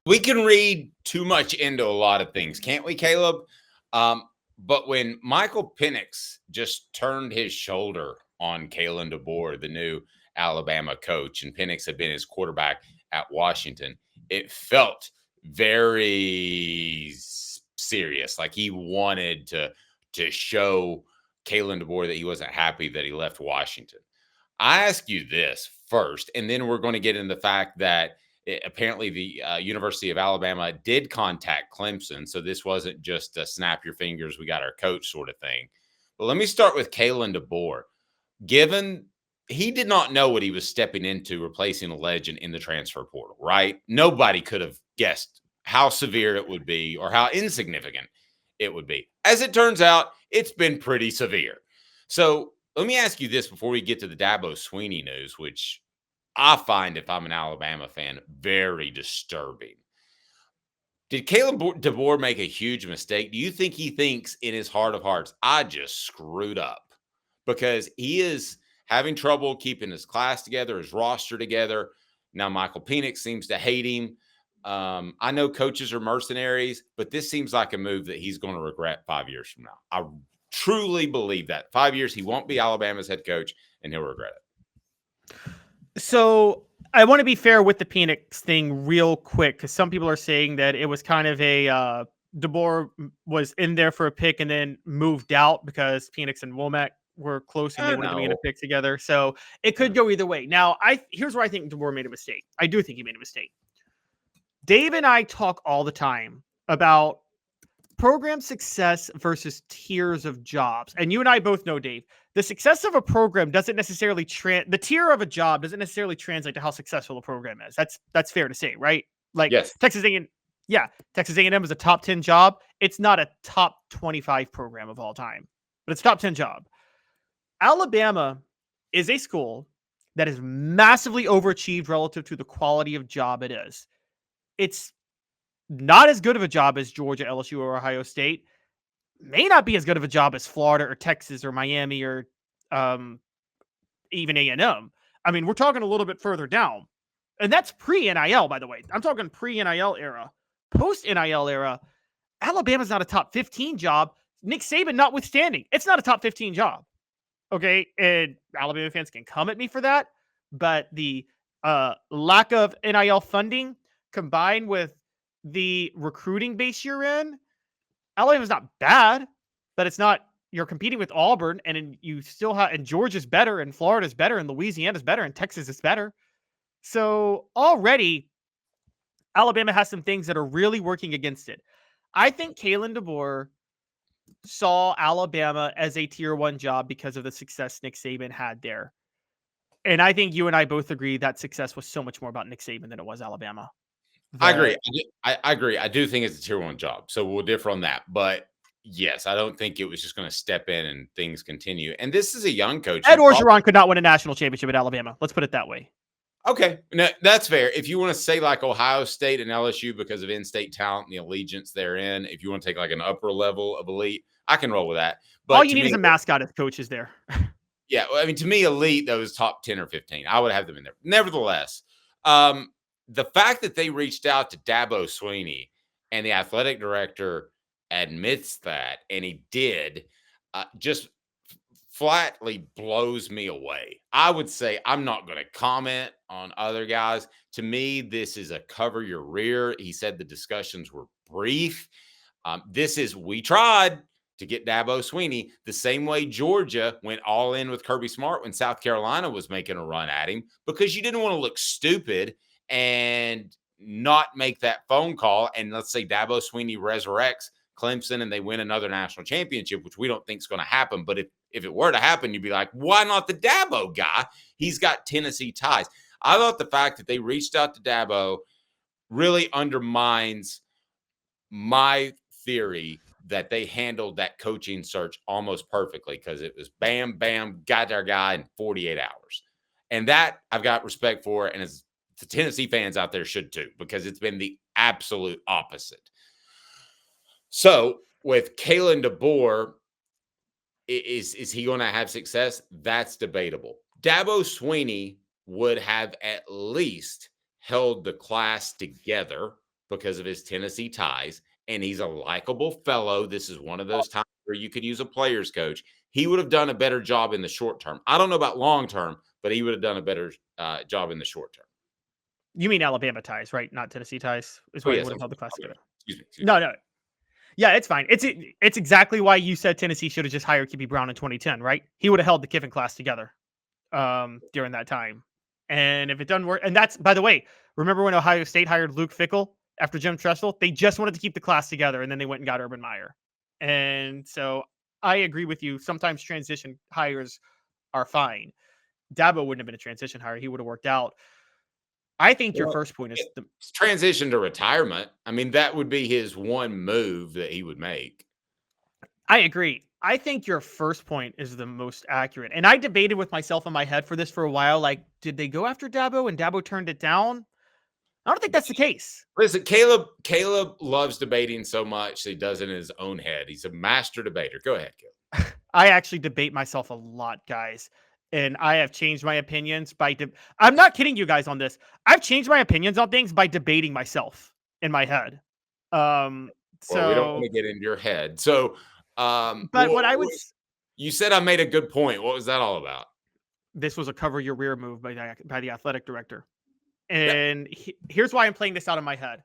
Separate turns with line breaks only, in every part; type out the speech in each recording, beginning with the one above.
We can read too much into a lot of things, can't we, Caleb? But when Michael Penix just turned his shoulder on Kalen DeBoer, the new Alabama coach, and Penix had been his quarterback at Washington, it felt very serious. Like he wanted to show Kalen DeBoer that he wasn't happy that he left Washington. I ask you this first, and then we're going to get into the fact that apparently the University of Alabama did contact Clemson. So this wasn't just a snap your fingers, we got our coach sort of thing. But let me start with Kalen DeBoer. Given he did not know what he was stepping into replacing a legend in the transfer portal, right? Nobody could have guessed how severe it would be or how insignificant it would be. As it turns out, it's been pretty severe. So let me ask you this before we get to the Dabo Swinney news, which I find, if I'm an Alabama fan, very disturbing. Did Caleb DeBoer make a huge mistake? Do you think he thinks in his heart of hearts, I just screwed up? Because he is having trouble keeping his class together, his roster together. Now, Michael Penix seems to hate him. I know coaches are mercenaries, but this seems like a move that he's going to regret 5 years from now. I truly believe that. 5 years, he won't be Alabama's head coach, and he'll regret it.
So I want to be fair with the Penix thing real quick, because some people are saying that it was kind of a DeBoer was in there for a pick and then moved out because Penix and Womack were close and they wanted to be in a pick together. So it could go either way. Now, here's where I think DeBoer made a mistake. I do think he made a mistake. Dave and I talk all the time about program success versus tiers of jobs. And you and I both know, Dave, the success of a program doesn't necessarily the tier of a job doesn't necessarily translate to how successful a program is. That's fair to say, right? Like
yes.
Texas A&M is a top 10 job. It's not a top 25 program of all time, but it's a top 10 job. Alabama is a school that is massively overachieved relative to the quality of job it is. It's not as good of a job as Georgia, LSU, or Ohio State. May not be as good of a job as Florida or Texas or Miami or even A&M. I mean, we're talking a little bit further down. And that's pre-NIL, by the way. I'm talking pre-NIL era. Post-NIL era, Alabama's not a top 15 job. Nick Saban notwithstanding, it's not a top 15 job. Okay? And Alabama fans can come at me for that. But the lack of NIL funding combined with the recruiting base you're in, Alabama's not bad, but it's not. You're competing with Auburn, and you still have, and Georgia's better, and Florida's better, and Louisiana's better, and Texas is better. So already, Alabama has some things that are really working against it. I think Kalen DeBoer saw Alabama as a tier 1 job because of the success Nick Saban had there. And I think you and I both agree that success was so much more about Nick Saban than it was Alabama.
I agree. I agree. I do think it's a tier 1 job. So we'll differ on that. But yes, I don't think it was just going to step in and things continue. And this is a young coach.
Ed Orgeron could not win a national championship at Alabama. Let's put it that way.
Okay. No, that's fair. If you want to say like Ohio State and LSU because of in-state talent and the allegiance therein, if you want to take like an upper level of elite, I can roll with that. But
all you need is a mascot as coaches there.
Yeah. I mean, to me, elite, those top 10 or 15, I would have them in there. Nevertheless, the fact that they reached out to Dabo Swinney and the athletic director admits that, and he did, just flatly blows me away. I would say I'm not going to comment on other guys. To me, this is a cover your rear. He said the discussions were brief. We tried to get Dabo Swinney the same way Georgia went all in with Kirby Smart when South Carolina was making a run at him, because you didn't want to look stupid and not make that phone call. And let's say Dabo Swinney resurrects Clemson and they win another national championship, which we don't think is going to happen. But if it were to happen, you'd be like, why not the Dabo guy? He's got Tennessee ties. I thought the fact that they reached out to Dabo really undermines my theory that they handled that coaching search almost perfectly, because it was bam, bam, got their guy in 48 hours. And that I've got respect for, and as the Tennessee fans out there should too, because it's been the absolute opposite. So with Kalen DeBoer, is he going to have success? That's debatable. Dabo Swinney would have at least held the class together, because of his Tennessee ties, and he's a likable fellow. This is one of those times where you could use a player's coach. He would have done a better job in the short term. I don't know about long term, but he would have done a better job in the short term.
You mean Alabama ties, right? Not Tennessee ties is why
Oh,
he
yes,
would have held the class together.
Excuse me.
No. Yeah, it's fine. It's exactly why you said Tennessee should have just hired QB Brown in 2010, right? He would have held the Kiffin class together during that time. And if it doesn't work, and that's, by the way, remember when Ohio State hired Luke Fickell after Jim Tressel? They just wanted to keep the class together, and then they went and got Urban Meyer. And so I agree with you. Sometimes transition hires are fine. Dabo wouldn't have been a transition hire. He would have worked out. I think your first point is the
transition to retirement. I mean, that would be his one move that he would make.
I agree. I think your first point is the most accurate. And I debated with myself in my head for this for a while. Like, did they go after Dabo and Dabo turned it down? I don't think that's the case.
Listen, Caleb loves debating so much he does it in his own head. He's a master debater. Go ahead, Caleb.
I actually debate myself a lot, guys. And I have changed my opinions by I'm not kidding you guys on this. I've changed my opinions on things by debating myself in my head.
Well, we don't want to get into your head. So,
but what I would,
you said I made a good point. What was that all about?
This was a cover your rear move by the athletic director. And here's why I'm playing this out in my head.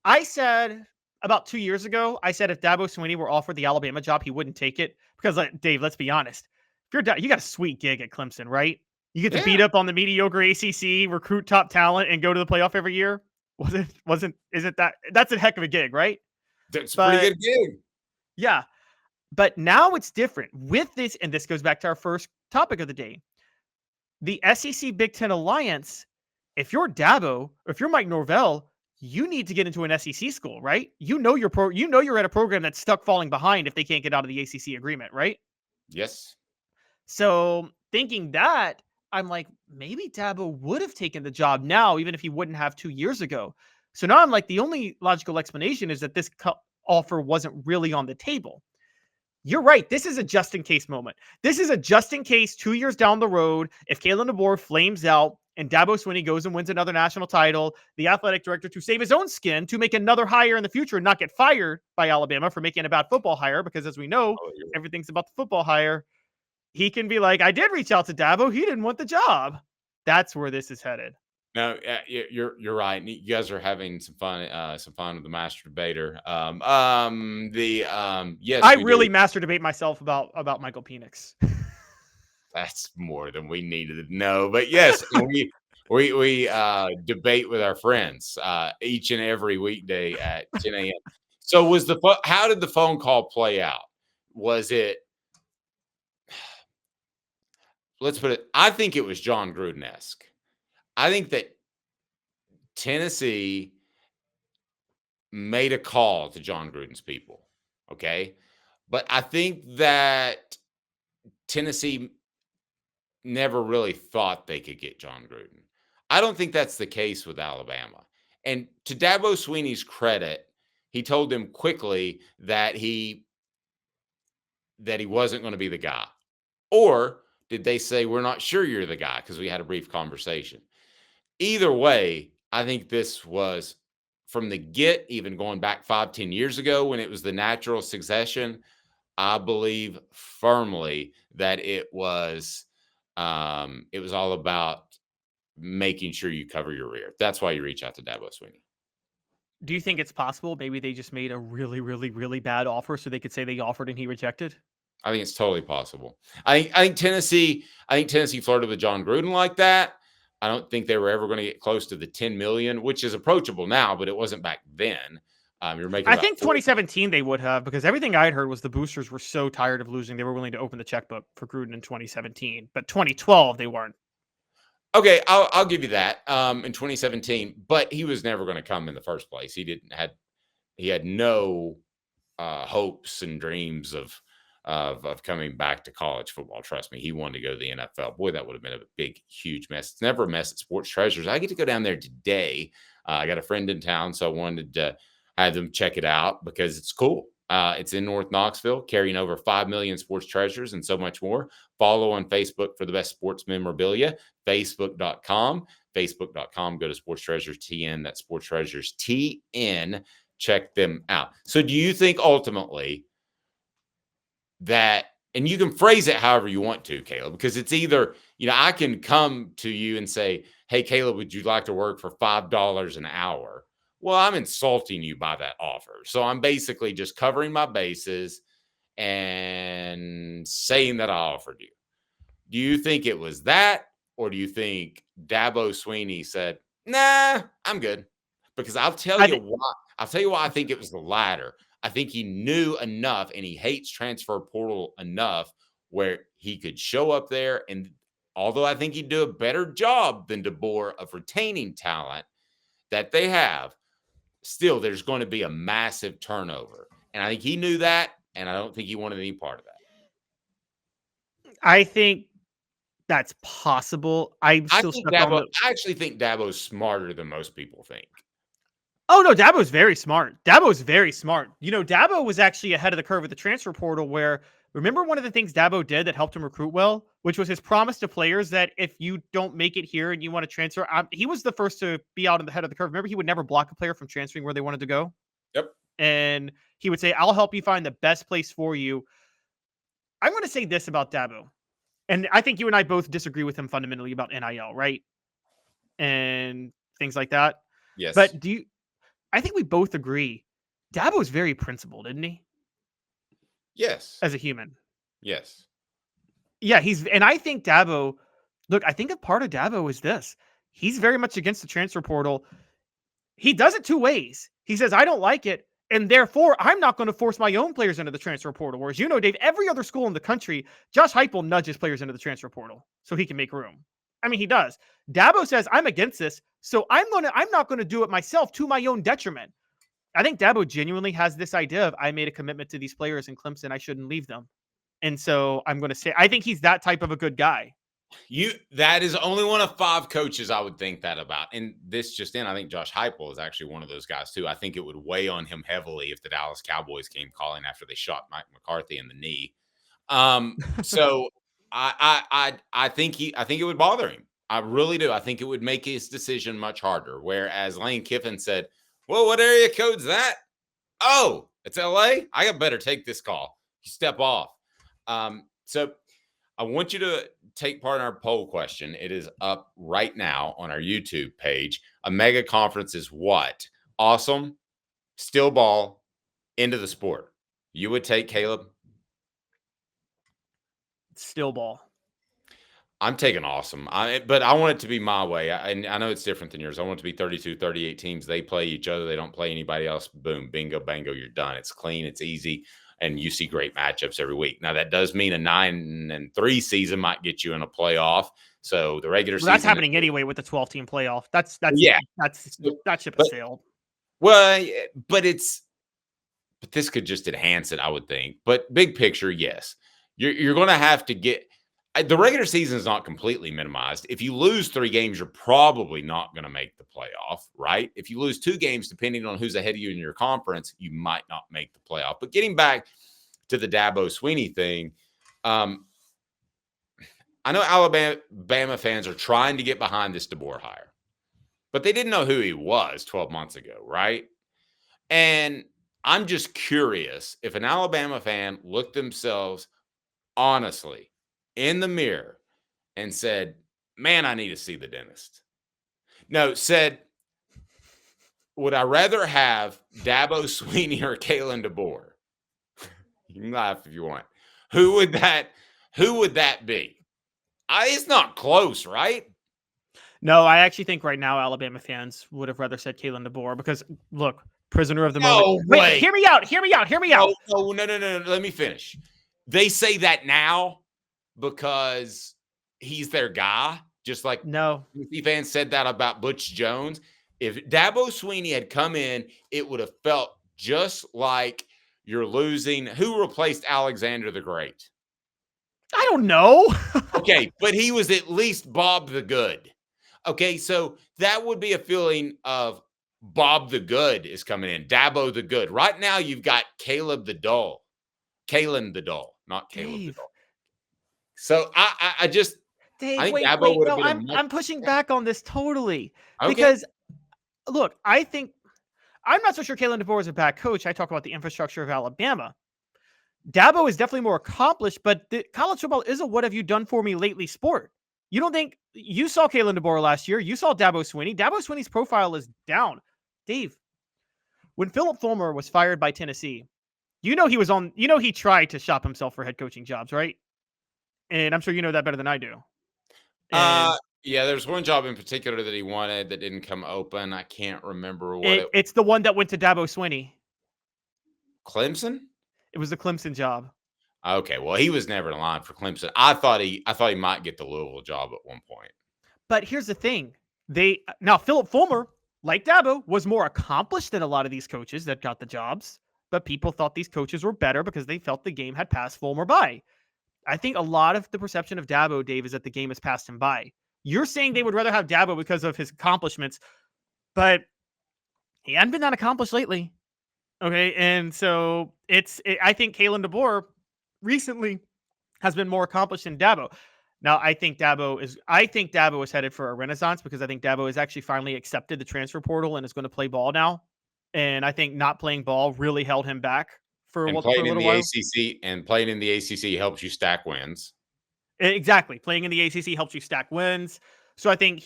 I said about 2 years ago, I said if Dabo Swinney were offered the Alabama job, he wouldn't take it because, like, Dave, let's be honest. If you got a sweet gig at Clemson, right? You get to beat up on the mediocre ACC, recruit top talent, and go to the playoff every year. That's a heck of a gig, right?
That's a pretty good gig.
Yeah. But now it's different with this, and this goes back to our first topic of the day. The SEC Big Ten Alliance, if you're Dabo, or if you're Mike Norvell, you need to get into an SEC school, right? You know you're at a program that's stuck falling behind if they can't get out of the ACC agreement, right?
Yes.
So thinking that, I'm like, maybe Dabo would have taken the job now, even if he wouldn't have 2 years ago. So now I'm like, the only logical explanation is that this offer wasn't really on the table. You're right. This is a just-in-case moment. This is a just-in-case 2 years down the road. If Kalen DeBoer flames out and Dabo Swinney goes and wins another national title, the athletic director, to save his own skin, to make another hire in the future and not get fired by Alabama for making a bad football hire, because as we know, everything's about the football hire. He can be like, I did reach out to Dabo. He didn't want the job. That's where this is headed.
No, you're right. You guys are having some fun with the master debater. Yes,
I really master debate myself about Michael Penix.
That's more than we needed to know. But yes, we debate with our friends each and every weekday at 10 a.m. So how did the phone call play out? Was it? Let's put it. I think it was John Gruden-esque. I think that Tennessee made a call to John Gruden's people, okay? But I think that Tennessee never really thought they could get John Gruden. I don't think that's the case with Alabama. And to Dabo Swinney's credit, he told them quickly that he wasn't going to be the guy. Or did they say, we're not sure you're the guy because we had a brief conversation? Either way, I think this was from the get, even going back 5-10 years ago when it was the natural succession. I believe firmly that it was all about making sure you cover your rear. That's why you reach out to Dabo Swinney.
Do you think it's possible maybe they just made a really, really, really bad offer so they could say they offered and he rejected?
I think it's totally possible. I think Tennessee flirted with John Gruden like that. I don't think they were ever going to get close to the 10 million, which is approachable now, but it wasn't back then. You're making.
I think 2017 they would have, because everything I had heard was the boosters were so tired of losing they were willing to open the checkbook for Gruden in 2017. But 2012 they weren't.
Okay, I'll give you that. In 2017, but he was never going to come in the first place. He had no hopes and dreams of coming back to college football. Trust me, he wanted to go to the NFL. Boy, that would have been a big, huge mess. It's never a mess at Sports Treasures. I get to go down there today. I got a friend in town, so I wanted to have them check it out because it's cool. It's in North Knoxville, carrying over 5 million sports treasures and so much more. Follow on Facebook for the best sports memorabilia, facebook.com, Facebook.com. Go to Sports Treasures TN. That's Sports Treasures TN. Check them out. So do you think ultimately that, and you can phrase it however you want to, Caleb, because it's either, I can come to you and say, hey, Caleb, would you like to work for $5 an hour? Well, I'm insulting you by that offer. So I'm basically just covering my bases and saying that I offered you. Do you think it was that, or do you think Dabo Swinney said, nah, I'm good? Because I'll tell you why I think it was the latter. I think he knew enough, and he hates transfer portal enough where he could show up there. And although I think he'd do a better job than DeBoer of retaining talent that they have, still there's going to be a massive turnover. And I think he knew that, and I don't think he wanted any part of that.
I think that's possible. I
actually think Dabo's smarter than most people think.
Oh, no, Dabo's very smart. Dabo's very smart. Dabo was actually ahead of the curve with the transfer portal where, remember one of the things Dabo did that helped him recruit well, which was his promise to players that if you don't make it here and you want to transfer, he was the first to be out on the head of the curve. Remember, he would never block a player from transferring where they wanted to go?
Yep.
And he would say, I'll help you find the best place for you. I'm going to say this about Dabo. And I think you and I both disagree with him fundamentally about NIL, right? And things like that.
Yes.
But I think we both agree Dabo's very principled, isn't he?
Yes.
As a human.
Yes.
Yeah, and I think Dabo, look, I think a part of Dabo is this. He's very much against the transfer portal. He does it two ways. He says, I don't like it, and therefore I'm not going to force my own players into the transfer portal. Whereas, Dave, every other school in the country, Josh Heupel nudges players into the transfer portal so he can make room. I mean, he does. Dabo says, I'm against this, so I'm not going to do it myself to my own detriment. I think Dabo genuinely has this idea of, I made a commitment to these players in Clemson, I shouldn't leave them. And so I'm going to say, I think he's that type of a good guy.
That is only one of 5 coaches I would think that about. And this just in, I think Josh Heupel is actually one of those guys too. I think it would weigh on him heavily if the Dallas Cowboys came calling after they shot Mike McCarthy in the knee. So I think it would bother him. I really do. I think it would make his decision much harder. Whereas Lane Kiffin said, well, what area code's that? Oh, it's LA. I better take this call. You step off. So I want you to take part in our poll question. It is up right now on our YouTube page. A mega conference is what? Awesome, still ball, into the sport. You would take, Caleb?
Still ball.
I'm taking awesome. But I want it to be my way. And I know it's different than yours. I want it to be 32, 38 teams. They play each other. They don't play anybody else. Boom, bingo, bango, you're done. It's clean. It's easy. And you see great matchups every week. Now, that does mean a 9-3 season might get you in a playoff. So the regular season.
That's happening anyway with the 12-team playoff. That ship has sailed.
Well, but this could just enhance it, I would think. But big picture, yes. You're going to have to get – the regular season is not completely minimized. If you lose 3 games, you're probably not going to make the playoff, right? If you lose 2 games, depending on who's ahead of you in your conference, you might not make the playoff. But getting back to the Dabo Swinney thing, I know Alabama fans are trying to get behind this DeBoer hire, but they didn't know who he was 12 months ago, right? And I'm just curious if an Alabama fan looked themselves honestly in the mirror and said, man, I need to see the dentist. No, said, would I rather have Dabo Swinney or Kalen DeBoer? You can laugh if you want. Who would that be? It's not close, right?
No, I actually think right now Alabama fans would have rather said Kalen DeBoer because, look, prisoner of the moment. Wait, hear me out.
No. Let me finish. They say that now because he's their guy, just like Tennessee fans said that about Butch Jones. If Dabo Swinney had come in, it would have felt just like you're losing. Who replaced Alexander the Great?
I don't know.
Okay, but he was at least Bob the Good. Okay, so that would be a feeling of Bob the Good is coming in, Dabo the Good. Right now, you've got Kalen the Dull, not Caleb the Dull. So I just
Dave,
I think
wait,
Dabo
wait.
would have
No,
been a
I'm
much
I'm pushing back on this totally
okay.
because look, I think I'm not so sure Kalen DeBoer is a bad coach. I talk about the infrastructure of Alabama. Dabo is definitely more accomplished, but the college football is a what have you done for me lately sport. You don't think you saw Kalen DeBoer last year? You saw Dabo Swinney. Dabo Swinney's profile is down. Dave, when Philip Fulmer was fired by Tennessee, he tried to shop himself for head coaching jobs, right? And I'm sure you know that better than I do.
Uh,
And
yeah, there's one job in particular that he wanted that didn't come open. I can't remember what it
it's the one that went to Dabo Swinney.
Clemson?
It was the Clemson job.
Okay, well, he was never in line for Clemson. I thought he might get the Louisville job at one point.
But here's the thing. Now Philip Fulmer, like Dabo, was more accomplished than a lot of these coaches that got the jobs. But people thought these coaches were better because they felt the game had passed Fulmer by. I think a lot of the perception of Dabo, Dave, is that the game has passed him by. You're saying they would rather have Dabo because of his accomplishments, but he hadn't been that accomplished lately. Okay, and so I think Kalen DeBoer recently has been more accomplished than Dabo. Now, I think Dabo is headed for a renaissance because I think Dabo has actually finally accepted the transfer portal and is going to play ball now. And I think not playing ball really held him back for
And
a
playing in
little
the
while.
ACC and playing in the ACC helps you stack wins.
Exactly. Playing in the ACC helps you stack wins. So I think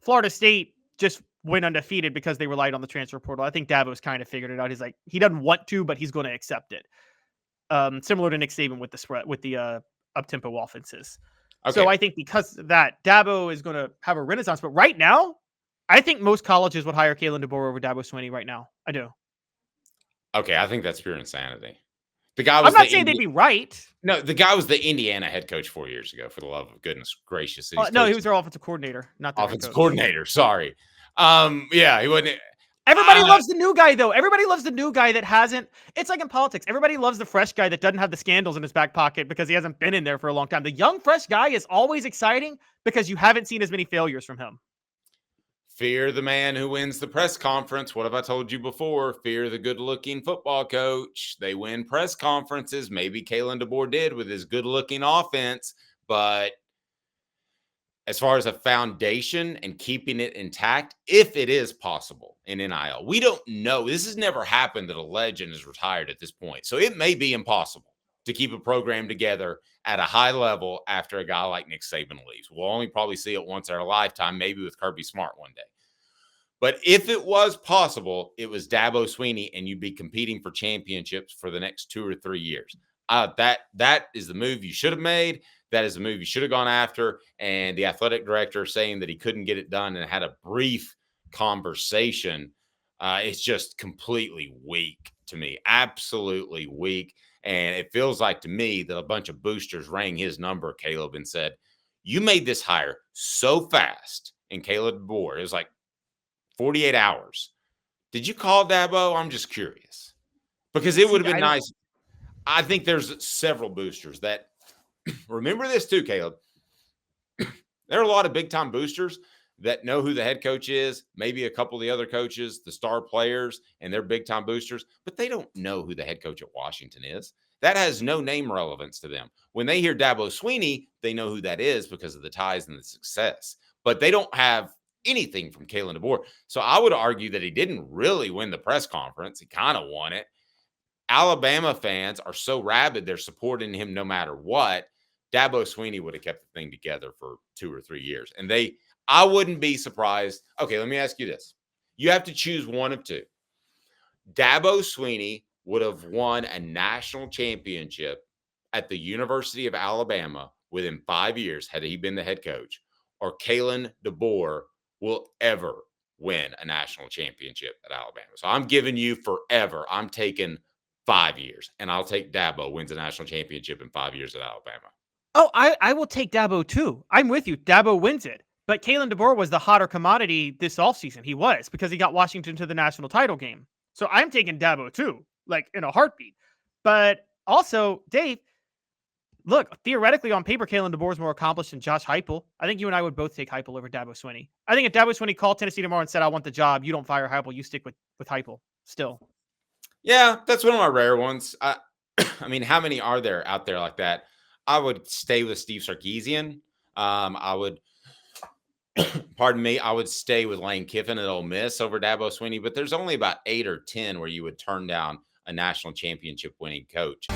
Florida State just went undefeated because they relied on the transfer portal. I think Dabo's kind of figured it out. He's like, he doesn't want to, but he's going to accept it. Similar to Nick Saban with the spread, with the up-tempo offenses.
Okay.
So I think because of that, Dabo is going to have a renaissance. But right now, I think most colleges would hire Kalen DeBoer over Dabo Swinney right now. I do.
Okay, I think that's pure insanity. The guy
I'm
was
not saying they'd be right.
No, the guy was the Indiana head coach 4 years ago, for the love of goodness gracious.
No, he was their offensive coordinator, not their
offensive
head coach.
coordinator. Sorry. Yeah, he wasn't.
Everybody loves the new guy, though. Everybody loves the new guy that hasn't. It's like in politics. Everybody loves the fresh guy that doesn't have the scandals in his back pocket because he hasn't been in there for a long time. The young, fresh guy is always exciting because you haven't seen as many failures from him.
Fear the man who wins the press conference. What have I told you before? Fear the good-looking football coach. They win press conferences. Maybe Kalen DeBoer did with his good-looking offense, but as far as a foundation and keeping it intact, if it is possible in NIL, we don't know. This has never happened that a legend is retired at this point. So it may be impossible to keep a program together at a high level after a guy like Nick Saban leaves. We'll only probably see it once in our lifetime, maybe with Kirby Smart one day. But if it was possible, it was Dabo Swinney, and you'd be competing for championships for the next 2 or 3 years. That is the move you should have made. That is the move you should have gone after. And the athletic director saying that he couldn't get it done and had a brief conversation, it's just completely weak to me. Absolutely weak. And it feels like to me that a bunch of boosters rang his number, Caleb, and said, you made this hire so fast. And Caleb DeBoer, it was like 48 hours. Did you call Dabo? I'm just curious. Because it would have been nice. I think there's several boosters that remember this too, Caleb. There are a lot of big-time boosters that know who the head coach is, maybe a couple of the other coaches, the star players, and they're big-time boosters, but they don't know who the head coach at Washington is. That has no name relevance to them. When they hear Dabo Swinney, they know who that is because of the ties and the success, but they don't have anything from Kalen DeBoer. So I would argue that he didn't really win the press conference. He kind of won it. Alabama fans are so rabid, they're supporting him no matter what. Dabo Swinney would have kept the thing together for 2 or 3 years. And I wouldn't be surprised. Okay, let me ask you this. You have to choose one of two. Dabo Swinney would have won a national championship at the University of Alabama within 5 years had he been the head coach, or Kalen DeBoer will ever win a national championship at Alabama. So I'm giving you forever. I'm taking 5 years, and I'll take Dabo wins a national championship in 5 years at Alabama.
Oh, I will take Dabo too. I'm with you. Dabo wins it. But Kalen DeBoer was the hotter commodity this offseason. He was, because he got Washington to the national title game. So I'm taking Dabo too, like in a heartbeat. But also, Dave, look, theoretically on paper, Kalen DeBoer is more accomplished than Josh Heupel. I think you and I would both take Heupel over Dabo Swinney. I think if Dabo Swinney called Tennessee tomorrow and said, I want the job, you don't fire Heupel, you stick with Heupel still.
Yeah, that's one of my rare ones. I mean, how many are there out there like that? I would stay with Steve Sarkisian. I would, pardon me, I would stay with Lane Kiffin at Ole Miss over Dabo Swinney, but there's only about 8 or 10 where you would turn down a national championship winning coach.